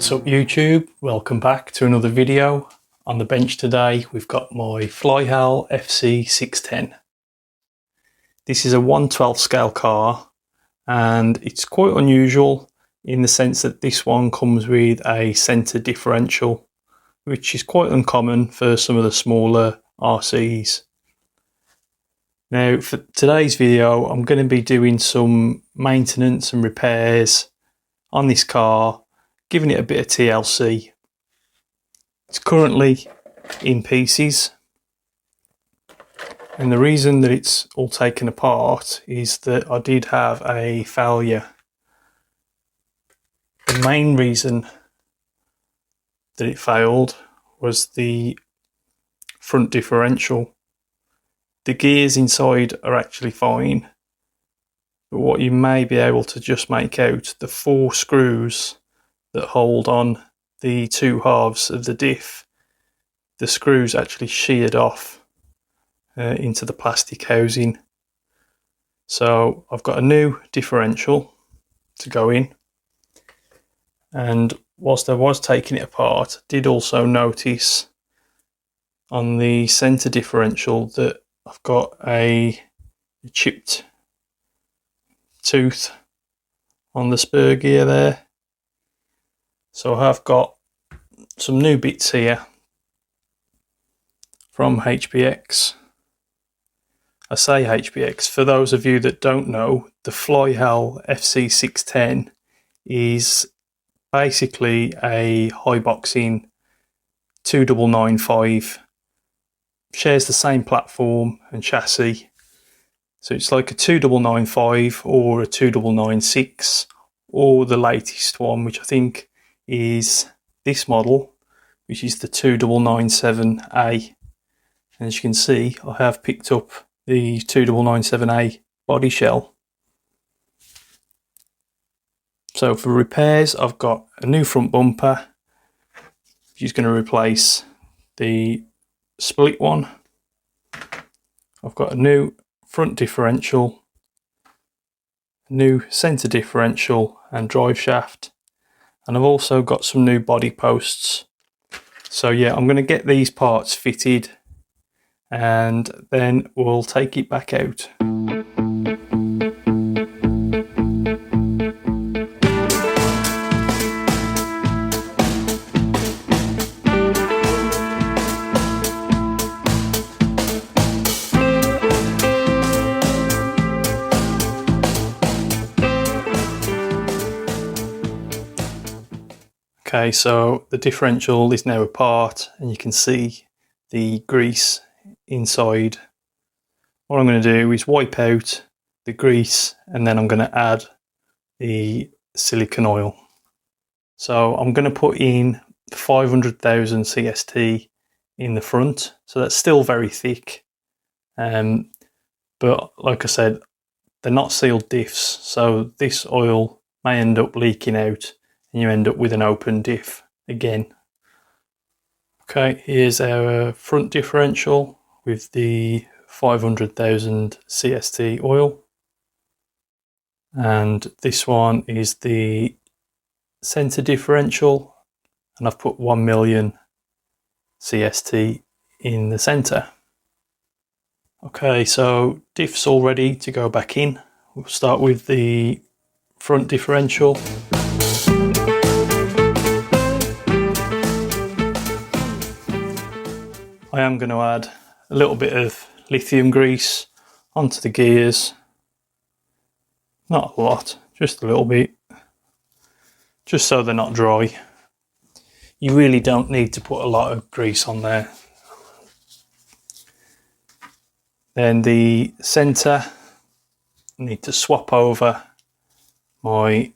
What's up YouTube? Welcome back to another video. On the bench today we've got my Flyhal FC610. This is a 1/12 scale car and it's quite unusual in the sense that this one comes with a centre differential, which is quite uncommon for some of the smaller RCs. Now for today's video I'm going to be doing some maintenance and repairs on this car, giving it a bit of TLC. It's currently in pieces, and the reason that it's all taken apart is that I did have a failure. The main reason that it failed was the front differential. The gears inside are actually fine, but what you may be able to just make out, the 4 screws that hold on the 2 halves of the diff, the screws actually sheared off into the plastic housing. So I've got a new differential to go in, and whilst I was taking it apart, I did also notice on the centre differential that I've got a chipped tooth on the spur gear there. So I have got some new bits here from HBX. I say HBX, for those of you that don't know, the Flyhal FC610 is basically a Haiboxing 2995. Shares the same platform and chassis. So it's like a 2995 or a 2996, or the latest one, which I think is this model, which is the 2997A. And as you can see, I have picked up the 2997A body shell. So for repairs, I've got a new front bumper, which is going to replace the split one. I've got a new front differential, new centre differential and drive shaft, and I've also got some new body posts. So yeah, I'm going to get these parts fitted and then we'll take it back out. Okay, so the differential is now apart and you can see the grease inside. What I'm going to do is wipe out the grease and then I'm going to add the silicone oil. So I'm going to put in 500,000 CST in the front, so that's still very thick, but like I said, they're not sealed diffs, so this oil may end up leaking out and you end up with an open diff again. Okay, here's our front differential with the 500,000 CST oil, and this one is the centre differential, and I've put 1 million CST in the centre. Okay, so diff's all ready to go back in. We'll start with the front differential. I am going to add a little bit of lithium grease onto the gears. Not a lot, just a little bit, just so they're not dry. You really don't need to put a lot of grease on there. Then the centre, I need to swap over my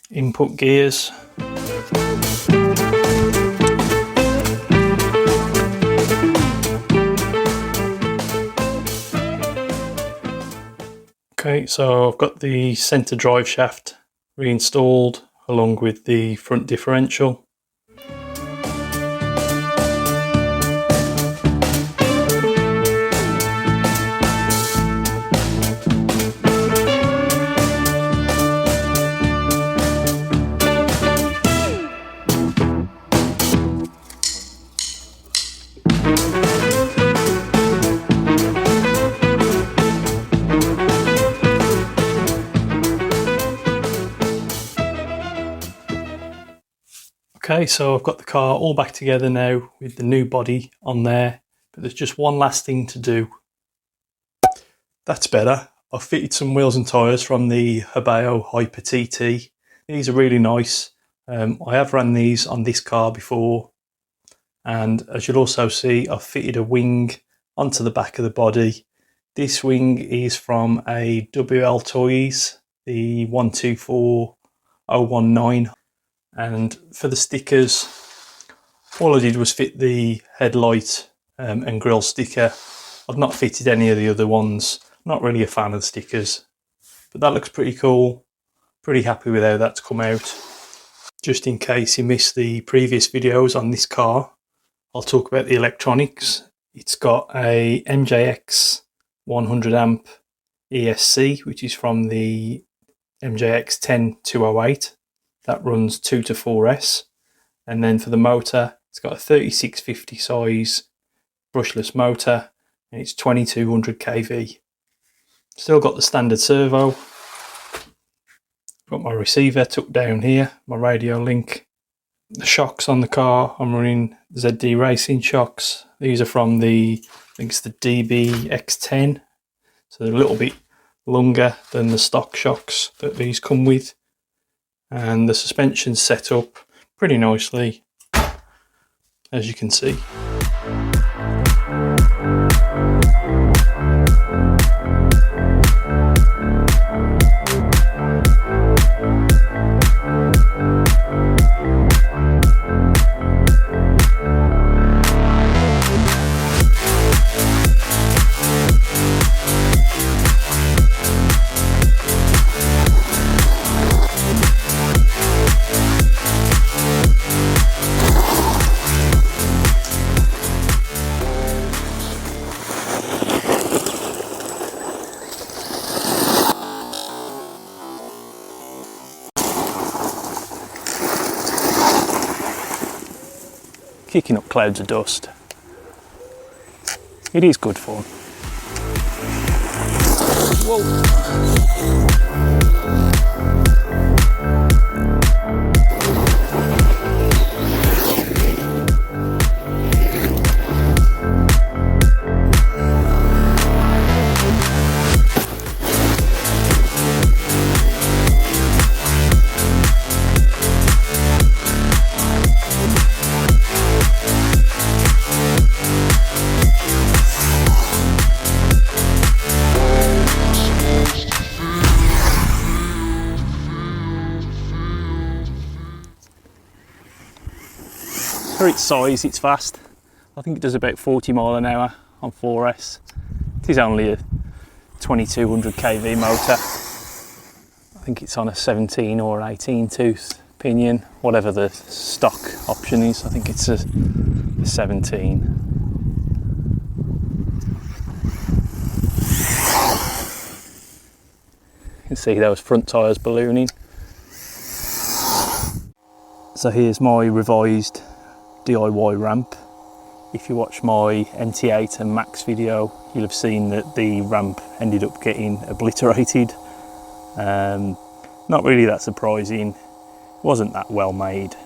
input gears. Okay, so I've got the centre drive shaft reinstalled along with the front differential. Okay, so I've got the car all back together now with the new body on there, but there's just one last thing to do. That's better. I've fitted some wheels and tyres from the Hobbyking Hyper TT. These are really nice. I have ran these on this car before, and as you'll also see, I've fitted a wing onto the back of the body. This wing is from a WL Toys, the 124019. And for the stickers, all I did was fit the headlight and grille sticker. I've not fitted any of the other ones. Not really a fan of the stickers, but that looks pretty cool. Pretty happy with how that's come out. Just in case you missed the previous videos on this car, I'll talk about the electronics. It's got a MJX 100 amp ESC, which is from the MJX 10208. That runs 2 to 4S. And then for the motor, it's got a 3650 size brushless motor, and it's 2200 kV. Still got the standard servo. Got my receiver tucked down here, my radio link. The shocks on the car, I'm running ZD Racing shocks. These are from the, I think it's the DBX10. So they're a little bit longer than the stock shocks that these come with. And the suspension's set up pretty nicely, as you can see. Kicking up clouds of dust. It is good fun. Whoa. For its size, it's fast. I think it does about 40 mile an hour on 4S. It is only a 2200 kV motor. I think it's on a 17 or 18 tooth pinion, whatever the stock option is. I think it's a 17. You can see those front tyres ballooning. So here's my revised DIY ramp. If you watch my NT8 and Max video, you'll have seen that the ramp ended up getting obliterated. Not really that surprising. It wasn't that well made.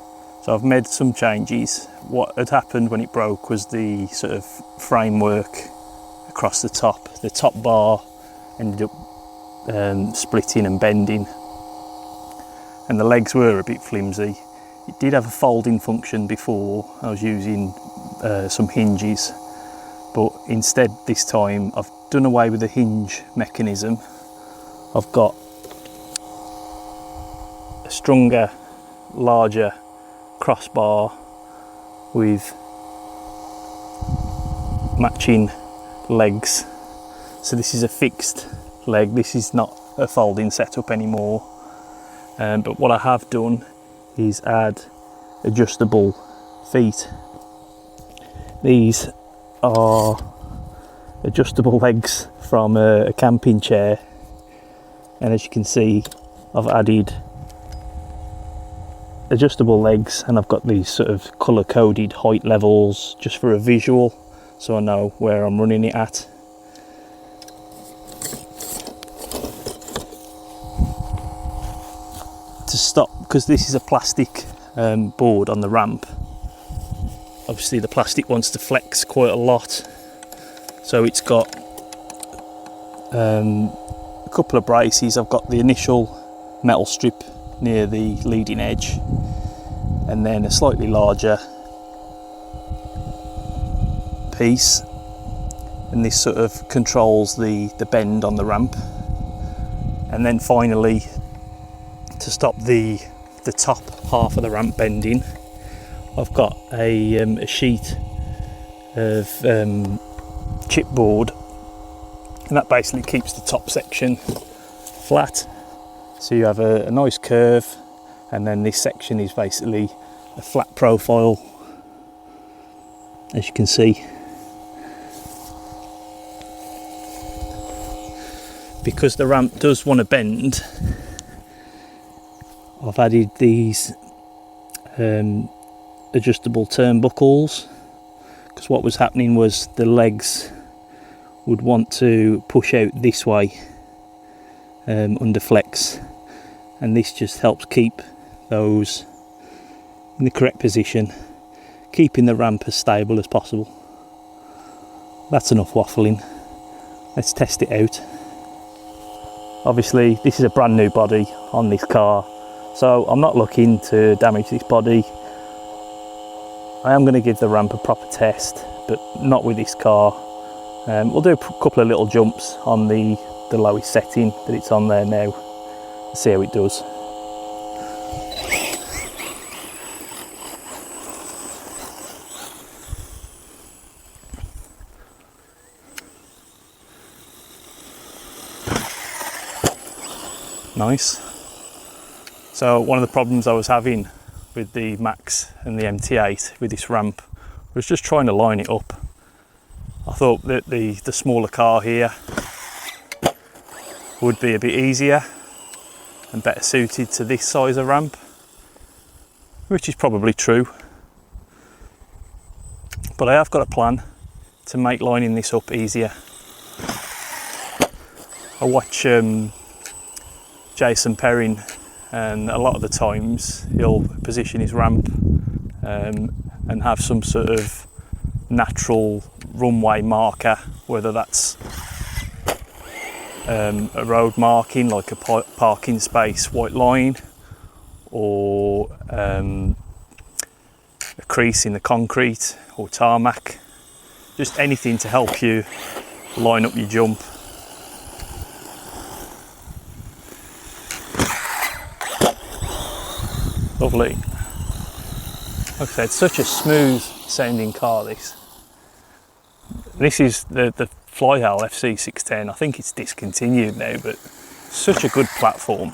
So I've made some changes. What had happened when it broke was the sort of framework across the top. The top bar ended up splitting and bending, and the legs were a bit flimsy. It did have a folding function before. I was using some hinges, but instead this time I've done away with the hinge mechanism. I've got a stronger, larger crossbar with matching legs. So this is a fixed leg. This is not a folding setup anymore. But what I have done is add adjustable feet. These are adjustable legs from a camping chair, and as you can see, I've added adjustable legs, and I've got these sort of colour coded height levels just for a visual, so I know where I'm running it at. To stop, because this is a plastic board on the ramp, obviously the plastic wants to flex quite a lot, so it's got a couple of braces. I've got the initial metal strip near the leading edge, and then a slightly larger piece, and this sort of controls the bend on the ramp. And then finally, to stop the top half of the ramp bending, I've got a sheet of chipboard, and that basically keeps the top section flat. So you have a nice curve, and then this section is basically a flat profile, as you can see. Because the ramp does want to bend, I've added these adjustable turnbuckles, because what was happening was the legs would want to push out this way under flex, and this just helps keep those in the correct position, keeping the ramp as stable as possible. That's enough waffling. Let's test it out. Obviously this is a brand new body on this car, so I'm not looking to damage this body. I am going to give the ramp a proper test, but not with this car. We'll do a couple of little jumps on the lowest setting that it's on there now, see how it does. Nice. So one of the problems I was having with the Max and the MT8 with this ramp was just trying to line it up. I thought that the smaller car here would be a bit easier and better suited to this size of ramp, which is probably true. But I have got a plan to make lining this up easier. I watch Jason Perrin, and a lot of the times he'll position his ramp and have some sort of natural runway marker, whether that's a road marking like a parking space white line, or a crease in the concrete or tarmac, just anything to help you line up your jump. Lovely. Like I said, such a smooth sounding car this. This is the Flyhal FC610. I think it's discontinued now, but such a good platform.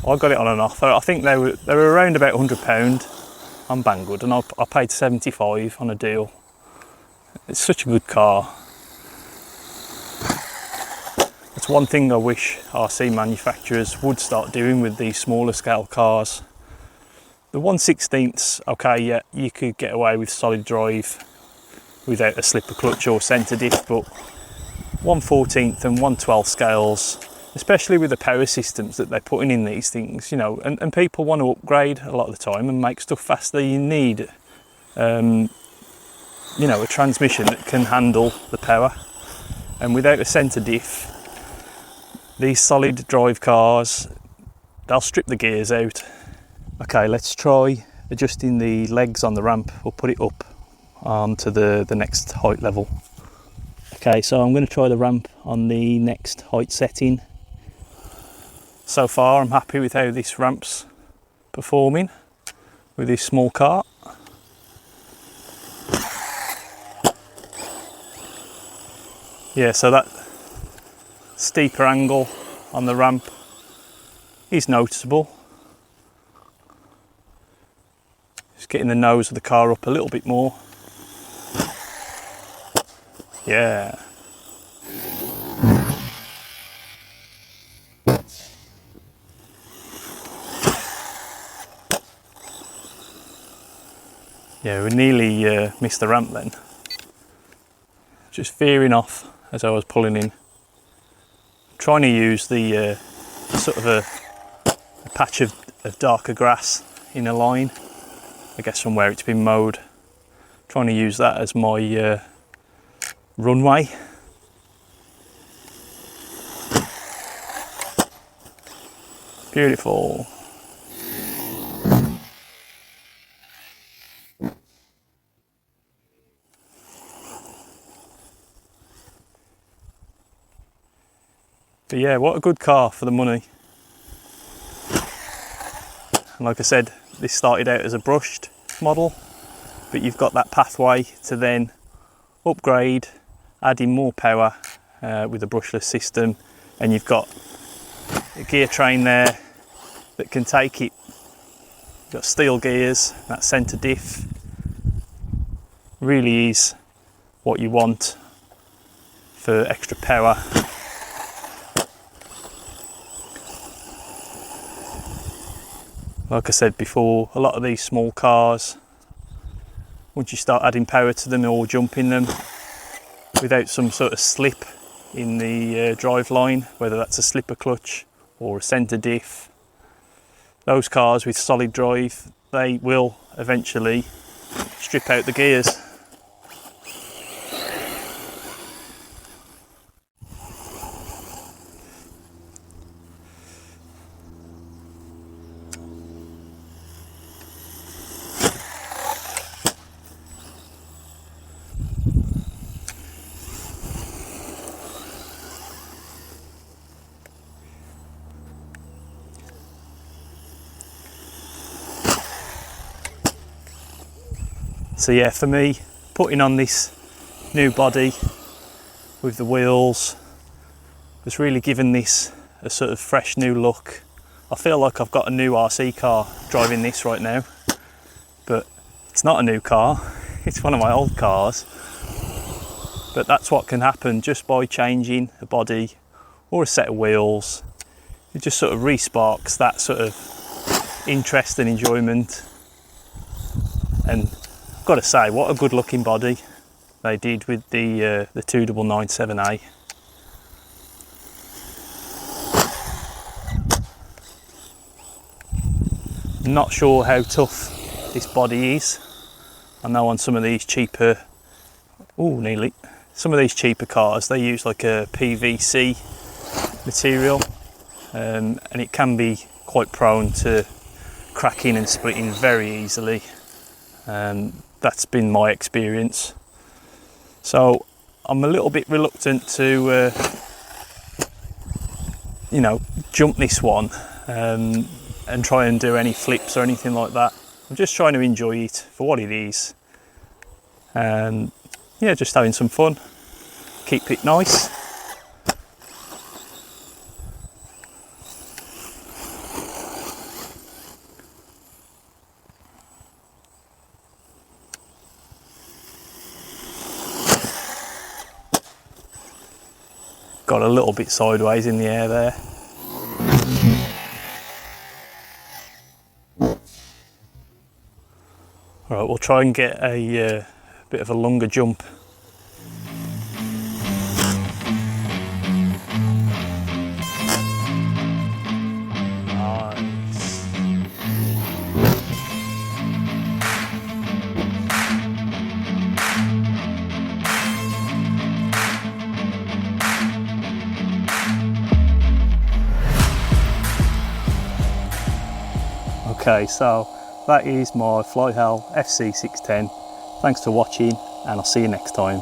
I got it on an offer. I think they were around about £100 on Banggood, and I paid £75 on a deal. It's such a good car. It's one thing I wish RC manufacturers would start doing with these smaller scale cars. The 1/16, okay, yeah, you could get away with solid drive without a slipper clutch or centre diff, but 1/14 and 1/12 scales, especially with the power systems that they're putting in these things, you know, and people want to upgrade a lot of the time and make stuff faster. You need, you know, a transmission that can handle the power, and without a centre diff, these solid drive cars, they'll strip the gears out. Okay, let's try adjusting the legs on the ramp. We'll put it up onto the next height level. Okay, so I'm going to try the ramp on the next height setting. So far I'm happy with how this ramp's performing with this small car. Yeah, so that steeper angle on the ramp is noticeable. Just getting the nose of the car up a little bit more. Yeah. Yeah, we nearly missed the ramp then. just veering off as I was pulling in, trying to use the sort of a patch of darker grass in a line, I guess from where it's been mowed, trying to use that as my runway. Beautiful. But yeah, what a good car for the money. And like I said, this started out as a brushed model, but you've got that pathway to then upgrade, adding more power with a brushless system, and you've got a gear train there that can take it. You've got steel gears, that centre diff. Really is what you want for extra power. Like I said before, a lot of these small cars, once you start adding power to them or jumping them without some sort of slip in the drive line, whether that's a slipper clutch or a centre diff, those cars with solid drive, they will eventually strip out the gears. So yeah, for me, putting on this new body with the wheels has really given this a sort of fresh new look. I feel like I've got a new RC car driving this right now, but it's not a new car, it's one of my old cars. But that's what can happen just by changing a body or a set of wheels. It just sort of re-sparks that sort of interest and enjoyment. And I've got to say, what a good looking body they did with the 2997A. Not sure how tough this body is. I know on some of these cheaper, some of these cheaper cars, they use like a PVC material, and it can be quite prone to cracking and splitting very easily. That's been my experience. So I'm a little bit reluctant to, jump this one and try and do any flips or anything like that. I'm just trying to enjoy it for what it is. Just having some fun. Keep it nice. Got a little bit sideways in the air there. Alright, we'll try and get a bit of a longer jump. Okay, so that is my Flyhal FC610. Thanks for watching, and I'll see you next time.